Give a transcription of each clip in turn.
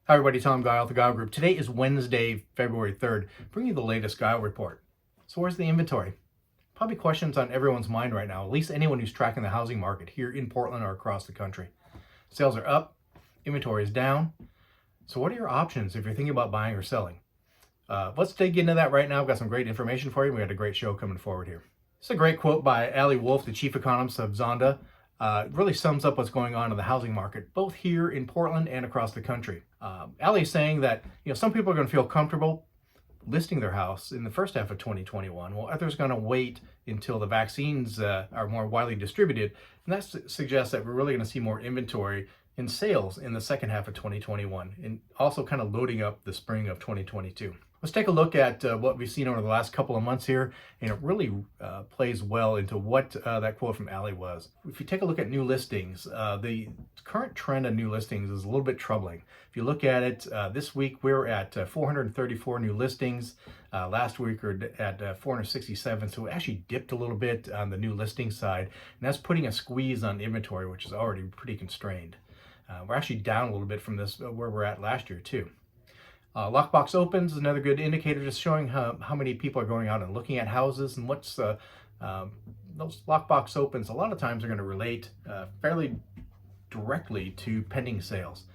Hi everybody, Tom Gile, the Gile Group. Today is Wednesday, February 3rd. Bringing you the latest Gile report. So where's the inventory? Probably questions on everyone's mind right now, at least anyone who's tracking the housing market here in Portland or across the country. Sales are up, inventory is down. So what are your options if you're thinking about buying or selling? Let's dig into that right now. I've got some great information for you. We got a great show coming forward here. It's a great quote by Ali Wolf, the chief economist of Zonda. It really sums up what's going on in the housing market, both here in Portland and across the country. Ali is saying that some people are going to feel comfortable listing their house in the first half of 2021, while others are going to wait until the vaccines are more widely distributed. And that suggests that we're really going to see more inventory in sales in the second half of 2021, and also kind of loading up the spring of 2022. Let's take a look at what we've seen over the last couple of months here, and it really plays well into what that quote from Ali was. If you take a look at new listings, the current trend of new listings is a little bit troubling. If you look at it, this week we're at 434 new listings. Last week we're at 467, so we actually dipped a little bit on the new listing side, and that's putting a squeeze on inventory, which is already pretty constrained. We're actually down a little bit from this where we're at last year too. Lockbox opens is another good indicator, just showing how many people are going out and looking at houses, and what's those lockbox opens a lot of times are going to relate fairly directly to pending sales.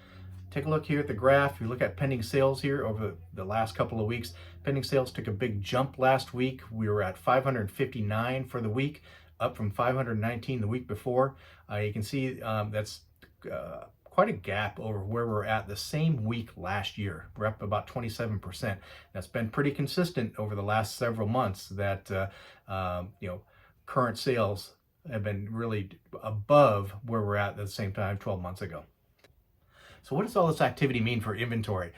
Take a look here at the graph. If you look at pending sales here over the last couple of weeks, pending sales took a big jump last week. We were at 559 for the week, up from 519 the week before. You can see that's quite a gap over where we're at the same week last year. We're up about 27%. That's been pretty consistent over the last several months that current sales have been really above where we're at the same time 12 months ago. So what does all this activity mean for inventory?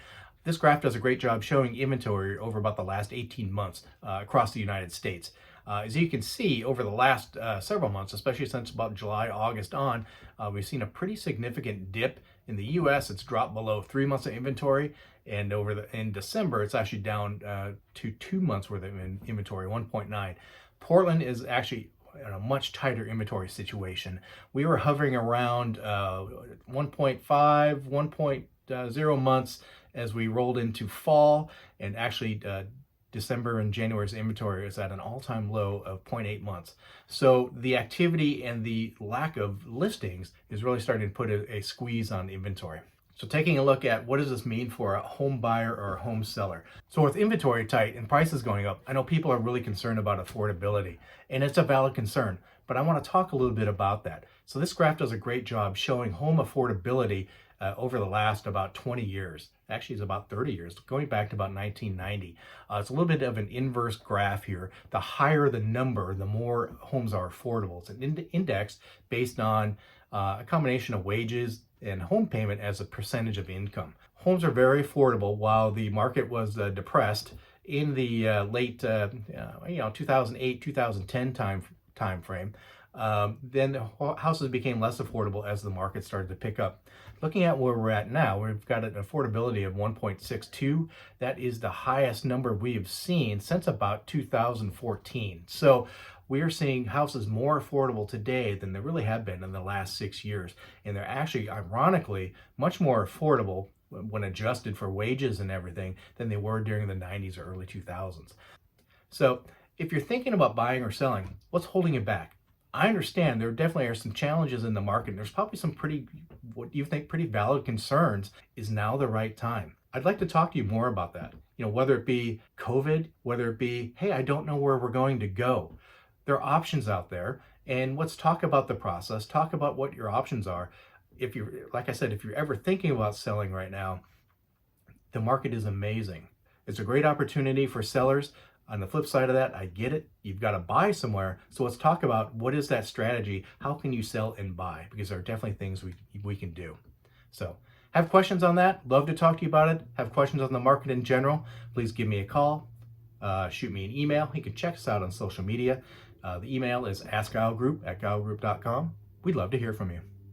This graph does a great job showing inventory over about the last 18 months across the United States. As you can see, over the last several months, especially since about July, August on, we've seen a pretty significant dip. In the U.S., it's dropped below 3 months of inventory, and in December, it's actually down to 2 months worth of inventory, 1.9. Portland is actually in a much tighter inventory situation. We were hovering around 1.5, 1.0 months as we rolled into fall, and actually December and January's inventory is at an all-time low of 0.8 months. So the activity and the lack of listings is really starting to put a squeeze on inventory. So taking a look at what does this mean for a home buyer or a home seller? So with inventory tight and prices going up, I know people are really concerned about affordability, and it's a valid concern, but I want to talk a little bit about that. So this graph does a great job showing home affordability over the last about 20 years. Actually, it's about 30 years, going back to about 1990. It's a little bit of an inverse graph here. The higher the number, the more homes are affordable. It's an index based on a combination of wages and home payment as a percentage of income. Homes are very affordable while the market was depressed in the late 2008, 2010 time frame. Then houses became less affordable as the market started to pick up. Looking at where we're at now, we've got an affordability of 1.62. That is the highest number we have seen since about 2014. So we are seeing houses more affordable today than they really have been in the last 6 years. And they're actually, ironically, much more affordable when adjusted for wages and everything than they were during the 90s or early 2000s. So if you're thinking about buying or selling, what's holding you back? I understand there definitely are some challenges in the market. There's probably some what you think pretty valid concerns. Is now the right time? I'd like to talk to you more about that. Whether it be COVID, whether it be, hey, I don't know where we're going to go. There are options out there, and let's talk about the process, talk about what your options are. If you're, like I said, if you're ever thinking about selling right now, the market is amazing. It's a great opportunity for sellers. On the flip side of that, I get it. You've got to buy somewhere. So let's talk about what is that strategy? How can you sell and buy? Because there are definitely things we can do. So have questions on that? Love to talk to you about it. Have questions on the market in general? Please give me a call. Shoot me an email. You can check us out on social media. The email is askgilegroup@gilegroup.com. We'd love to hear from you.